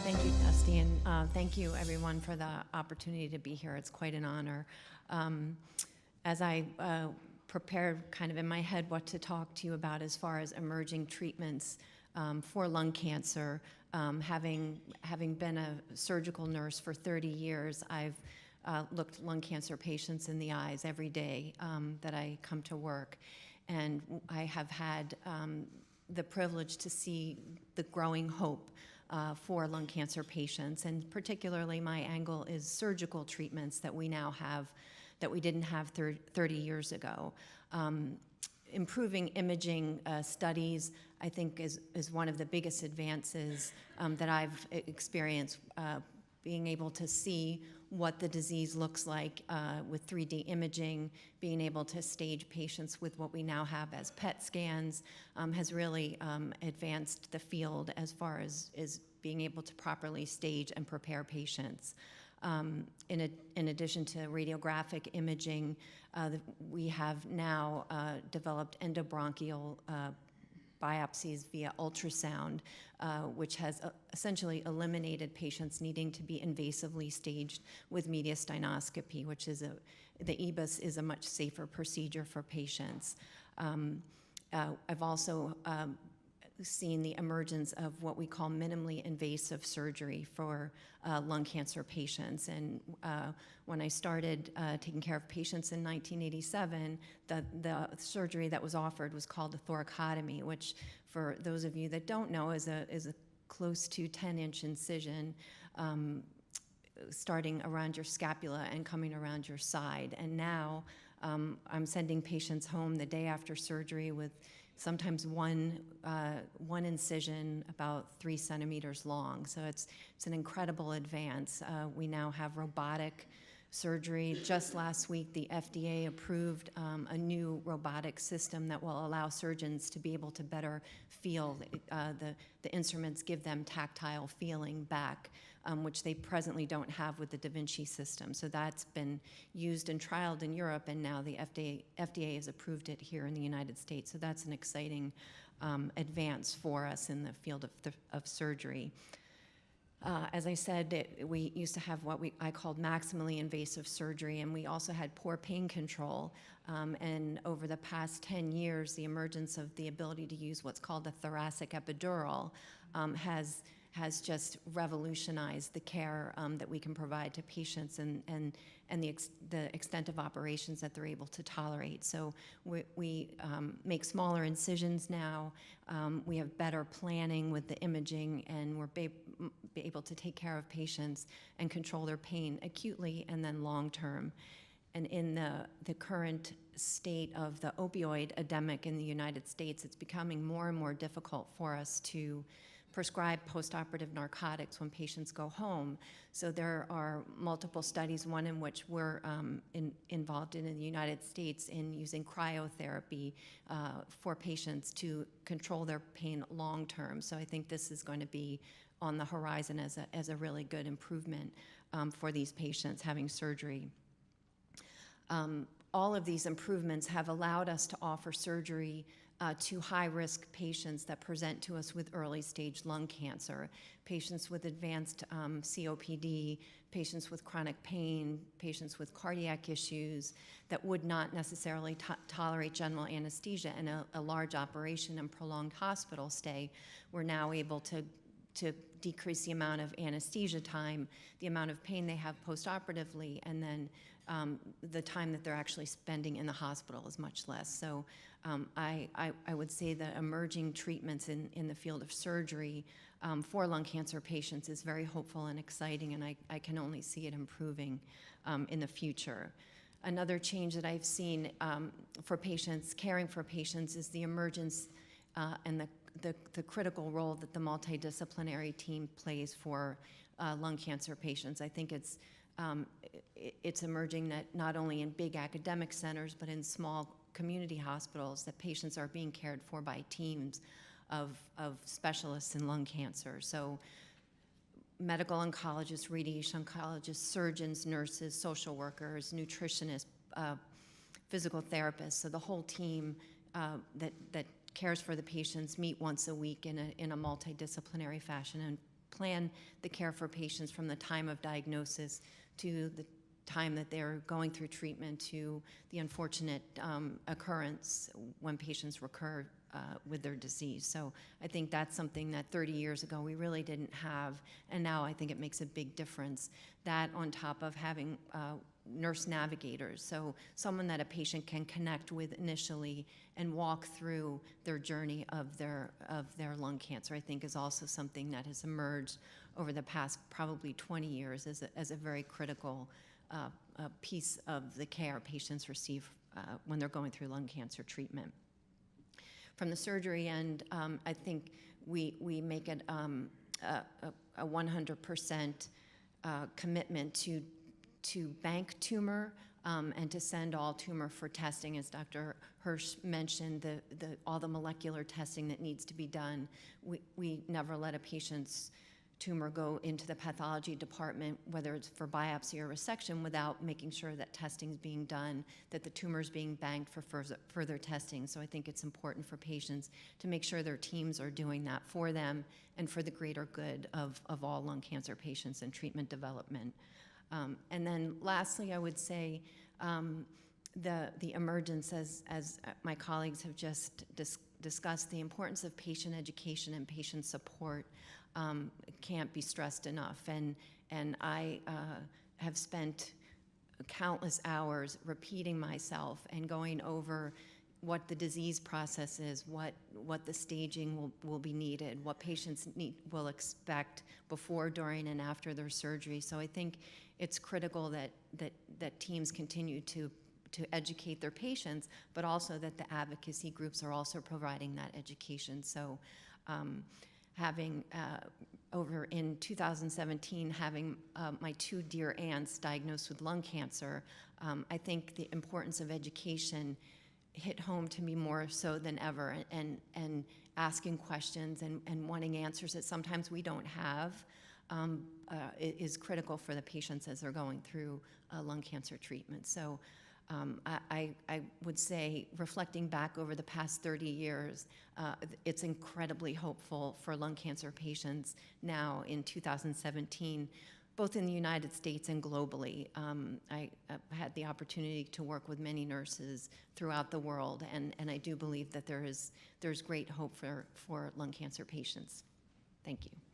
Thank you, Dusty, and thank you, everyone, for the opportunity to be here. It's quite an honor. As I prepared kind of in my head what to talk to you about as far as emerging treatments for lung cancer, having been a surgical nurse for 30 years, I've looked lung cancer patients in the eyes every day that I come to work. And I have had the privilege to see the growing hope for lung cancer patients, and particularly my angle is surgical treatments that we now have that we didn't have 30 years ago. Improving imaging studies, I think, is one of the biggest advances that I've experienced, being able to see what the disease looks like with 3D imaging, being able to stage patients with what we now have as PET scans has really advanced the field as far as being able to properly stage and prepare patients. In addition to radiographic imaging, we have now developed endobronchial biopsies via ultrasound, which has essentially eliminated patients needing to be invasively staged with mediastinoscopy, which is the EBUS is a much safer procedure for patients. I've also seen the emergence of what we call minimally invasive surgery for lung cancer patients. And when I started taking care of patients in 1987, the surgery that was offered was called a thoracotomy, which, for those of you that don't know, is a close to 10-inch incision starting around your scapula and coming around your side. And now I'm sending patients home the day after surgery with sometimes one incision about 3 centimeters long. So it's an incredible advance. We now have robotic surgery. Just last week, the FDA approved a new robotic system that will allow surgeons to be able to better feel. The instruments give them tactile feeling back, which they presently don't have with the Da Vinci system. So that's been used and trialed in Europe, and now the FDA has approved it here in the United States. So that's an exciting advance for us in the field of surgery. As I said, we used to have what I called maximally invasive surgery, and we also had poor pain control. And over the past 10 years, the emergence of the ability to use what's called a thoracic epidural has just revolutionized the care that we can provide to patients and the extent of operations that they're able to tolerate. So we make smaller incisions now. We have better planning with the imaging, and we're able to take care of patients and control their pain acutely and then long term. And in the current state of the opioid epidemic in the United States, it's becoming more and more difficult for us to prescribe postoperative narcotics when patients go home. So there are multiple studies, one in which we're involved in the United States in using cryotherapy for patients to control their pain long term. So I think this is going to be on the horizon as a really good improvement for these patients having surgery. All of these improvements have allowed us to offer surgery to high-risk patients that present to us with early-stage lung cancer, patients with advanced COPD, patients with chronic pain, patients with cardiac issues that would not necessarily tolerate general anesthesia and a large operation and prolonged hospital stay. We're now able to decrease the amount of anesthesia time, the amount of pain they have postoperatively, and then the time that they're actually spending in the hospital is much less. So I would say that emerging treatments in the field of surgery for lung cancer patients is very hopeful and exciting, and I can only see it improving in the future. Another change that I've seen for patients, caring for patients, is the emergence and the critical role that the multidisciplinary team plays for lung cancer patients. I think it's emerging that not only in big academic centers, but in small community hospitals, that patients are being cared for by teams of specialists in lung cancer. So medical oncologists, radiation oncologists, surgeons, nurses, social workers, nutritionists, physical therapists, so the whole team that cares for the patients meet once a week in a multidisciplinary fashion and plan the care for patients from the time of diagnosis to the time that they're going through treatment to the unfortunate occurrence when patients recur with their disease. So I think that's something that 30 years ago we really didn't have, and now I think it makes a big difference. That on top of having nurse navigators, so someone that a patient can connect with initially and walk through their journey of their lung cancer, I think is also something that has emerged over the past probably 20 years as a very critical piece of the care patients receive when they're going through lung cancer treatment. From the surgery end, I think we make it a 100% commitment to bank tumor and to send all tumor for testing. As Dr. Hirsch mentioned, all the molecular testing that needs to be done. We never let a patient's tumor go into the pathology department, whether it's for biopsy or resection, without making sure that testing is being done, that the tumor is being banked for further testing. So I think it's important for patients to make sure their teams are doing that for them and for the greater good of all lung cancer patients and treatment development. And then lastly, I would say the emergence, as my colleagues have just discussed, the importance of patient education and patient support can't be stressed enough. And I have spent countless hours repeating myself and going over what the disease process is, what the staging will be needed, what patients will expect before, during, and after their surgery. So I think it's critical that teams continue to educate their patients, but also that the advocacy groups are also providing that education. So having over in 2017, having my two dear aunts diagnosed with lung cancer, I think the importance of education hit home to me more so than ever, and asking questions and wanting answers that sometimes we don't have is critical for the patients as they're going through lung cancer treatment. So I would say, reflecting back over the past 30 years, it's incredibly hopeful for lung cancer patients now in 2017, both in the United States and globally. I had the opportunity to work with many nurses throughout the world, and I do believe that there's great hope for lung cancer patients. Thank you.